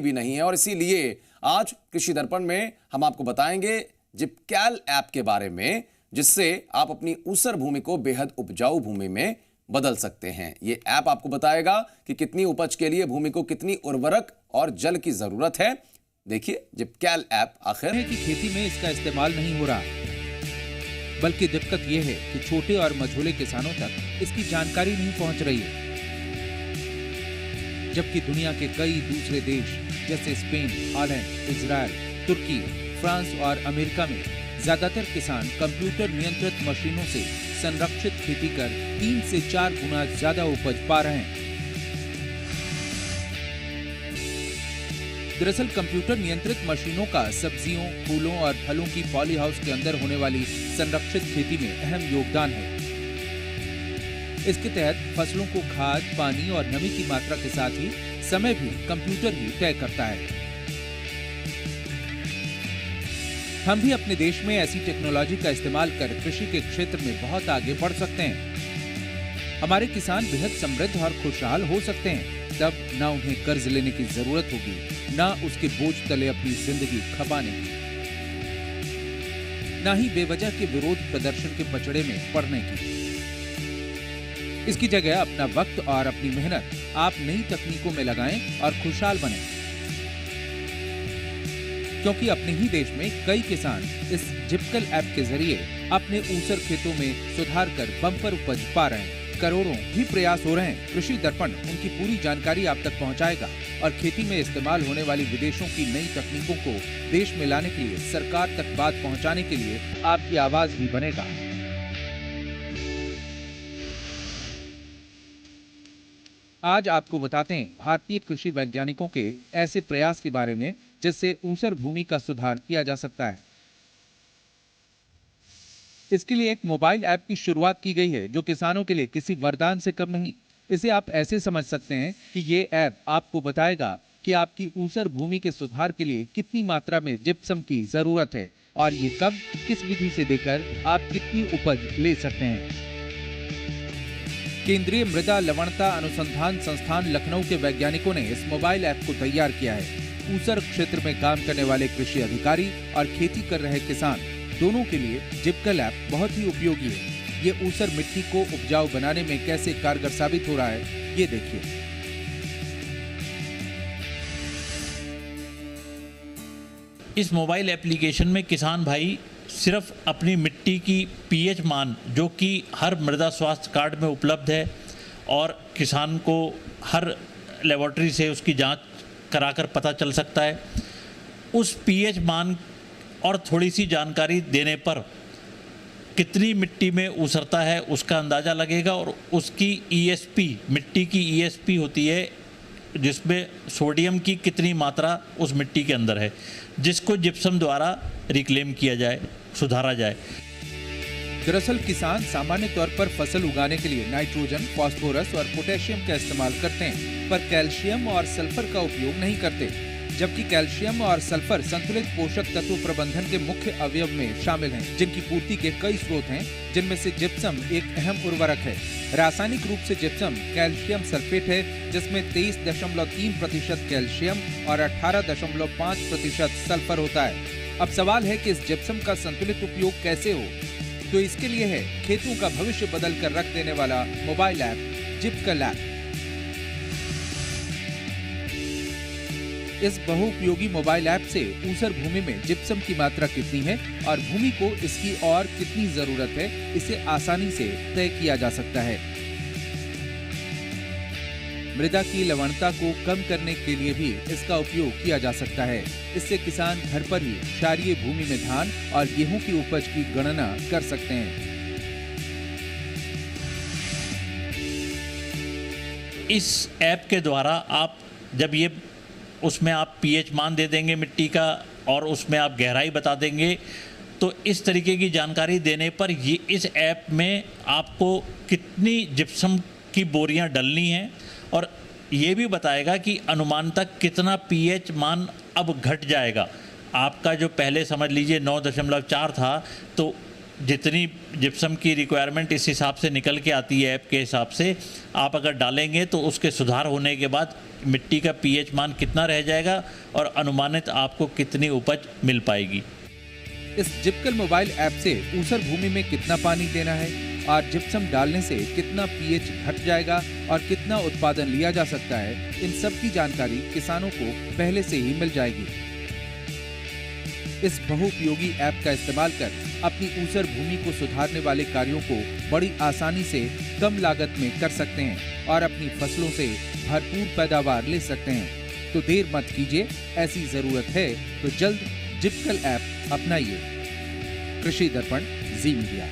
भी नहीं है। और इसीलिए आज कृषि दर्पण में हम आपको बताएंगे जिपकैल ऐप के बारे में, जिससे आप अपनी ऊसर भूमि को बेहद उपजाऊ भूमि में बदल सकते हैं। ये ऐप आपको बताएगा कि कितनी उपज के लिए भूमि को कितनी उर्वरक और जल की जरूरत है। देखिए जिपकैल ऐप आखिर की खेती में इसका इस्तेमाल नहीं हो रहा, बल्कि दिक्कत यह है कि छोटे और मझोले किसानों तक इसकी जानकारी नहीं पहुंच रही है। जबकि दुनिया के कई दूसरे देश जैसे स्पेन, हॉलैंड, इजराइल, तुर्की, फ्रांस और अमेरिका में ज्यादातर किसान कंप्यूटर नियंत्रित मशीनों से संरक्षित खेती कर 3 से 4 गुना ज्यादा उपज पा रहे हैं। दरअसल कंप्यूटर नियंत्रित मशीनों का सब्जियों, फूलों और फलों की पॉली हाउस के अंदर होने वाली संरक्षित खेती में अहम योगदान है। इसके तहत फसलों को खाद, पानी और नमी की मात्रा के साथ ही समय भी कंप्यूटर ही तय करता है। हम भी अपने देश में ऐसी टेक्नोलॉजी का इस्तेमाल कर कृषि के क्षेत्र में बहुत आगे बढ़ सकते हैं। हमारे किसान बेहद समृद्ध और खुशहाल हो सकते हैं। तब ना उन्हें कर्ज लेने की जरूरत होगी, ना उसके बोझ तले अपनी जिंदगी खपाने की, ना ही बेवजह के विरोध प्रदर्शन के पचड़े में पड़ने की। इसकी जगह अपना वक्त और अपनी मेहनत आप नई तकनीकों में लगाएं और खुशहाल बनें। क्योंकि अपने ही देश में कई किसान इस जिपकैल ऐप के जरिए अपने ऊसर खेतों में सुधार कर बम्पर उपज पा रहे हैं। करोड़ों भी प्रयास हो रहे हैं। कृषि दर्पण उनकी पूरी जानकारी आप तक पहुंचाएगा और खेती में इस्तेमाल होने वाली विदेशों की नई तकनीकों को देश में लाने के लिए, सरकार तक बात पहुंचाने के लिए आपकी आवाज भी बनेगा। आज आपको बताते हैं भारतीय कृषि वैज्ञानिकों के ऐसे प्रयास के बारे में जिससे ऊसर भूमि का सुधार किया जा सकता है। इसके लिए एक मोबाइल ऐप की शुरुआत की गई है जो किसानों के लिए किसी वरदान से कम नहीं। इसे आप ऐसे समझ सकते हैं कि ये ऐप आपको बताएगा कि आपकी ऊसर भूमि के सुधार के लिए कितनी मात्रा में जिप्सम की जरूरत है और ये कब, किस विधि से देकर आप कितनी उपज ले सकते हैं। केंद्रीय मृदा लवणता अनुसंधान संस्थान लखनऊ के वैज्ञानिकों ने इस मोबाइल ऐप को तैयार किया है। ऊसर क्षेत्र में काम करने वाले कृषि अधिकारी और खेती कर रहे किसान दोनों के लिए जिपकैल ऐप बहुत ही उपयोगी है। ये ऊसर मिट्टी को उपजाऊ बनाने में कैसे कारगर साबित हो रहा है, ये देखिए। इस मोबाइल एप्लीकेशन में किसान भाई सिर्फ अपनी मिट्टी की पीएच मान, जो कि हर मृदा स्वास्थ्य कार्ड में उपलब्ध है और किसान को हर लेबोरेटरी से उसकी जांच कराकर पता चल सकता है, उस पीएच मान और थोड़ी सी जानकारी देने पर कितनी मिट्टी में ऊसरता है उसका अंदाज़ा लगेगा। और उसकी ईएसपी, मिट्टी की ईएसपी होती है जिसमें सोडियम की कितनी मात्रा उस मिट्टी के अंदर है, जिसको जिप्सम द्वारा रिक्लेम किया जाए, सुधारा जाए। दरअसल किसान सामान्य तौर पर फसल उगाने के लिए नाइट्रोजन, फास्फोरस और पोटेशियम का इस्तेमाल करते हैं, पर कैल्शियम और सल्फर का उपयोग नहीं करते। जबकि कैल्शियम और सल्फर संतुलित पोषक तत्व प्रबंधन के मुख्य अवयव में शामिल हैं, जिनकी पूर्ति के कई स्रोत हैं, जिनमें से जिप्सम एक अहम उर्वरक है। रासायनिक रूप से जिप्सम कैल्शियम सल्फेट है, जिसमें 23.3% कैल्शियम और 18.5% सल्फर होता है। अब सवाल है कि इस जिप्सम का संतुलित उपयोग कैसे हो, तो इसके लिए है खेतों का भविष्य बदल कर रख देने वाला मोबाइल ऐप जिपकैल ऐप। इस बहुउपयोगी मोबाइल ऐप से ऊसर भूमि में जिप्सम की मात्रा कितनी है और भूमि को इसकी और कितनी जरूरत है, इसे आसानी से तय किया जा सकता है। मृदा की लवणता को कम करने के लिए भी इसका उपयोग किया जा सकता है। इससे किसान घर पर ही क्षारीय भूमि में धान और गेहूं की उपज की गणना कर सकते हैं। इस ऐप के द्वारा आप जब ये उसमें आप पीएच मान दे देंगे मिट्टी का और उसमें आप गहराई बता देंगे, तो इस तरीके की जानकारी देने पर ये इस ऐप में आपको कितनी जिप्सम की बोरियां डलनी हैं और ये भी बताएगा कि अनुमानतः कितना पीएच मान अब घट जाएगा। आपका जो पहले समझ लीजिए 9.4 था, तो जितनी जिप्सम की रिक्वायरमेंट इस हिसाब से निकल के आती है ऐप के हिसाब से, आप अगर डालेंगे तो उसके सुधार होने के बाद मिट्टी का पीएच मान कितना रह जाएगा और अनुमानित आपको कितनी उपज मिल पाएगी। इस जिपकल मोबाइल ऐप से ऊसर भूमि में कितना पानी देना है और जिप्सम डालने से कितना पीएच घट जाएगा और कितना उत्पादन लिया जा सकता है, इन सब की जानकारी किसानों को पहले से ही मिल जाएगी। इस बहुउपयोगी ऐप का इस्तेमाल कर अपनी ऊसर भूमि को सुधारने वाले कार्यों को बड़ी आसानी से कम लागत में कर सकते हैं और अपनी फसलों से भरपूर पैदावार ले सकते हैं। तो देर मत कीजिए, ऐसी जरूरत है तो जल्द जिपकल ऐप अपनाइए। कृषि दर्पण, जी मीडिया।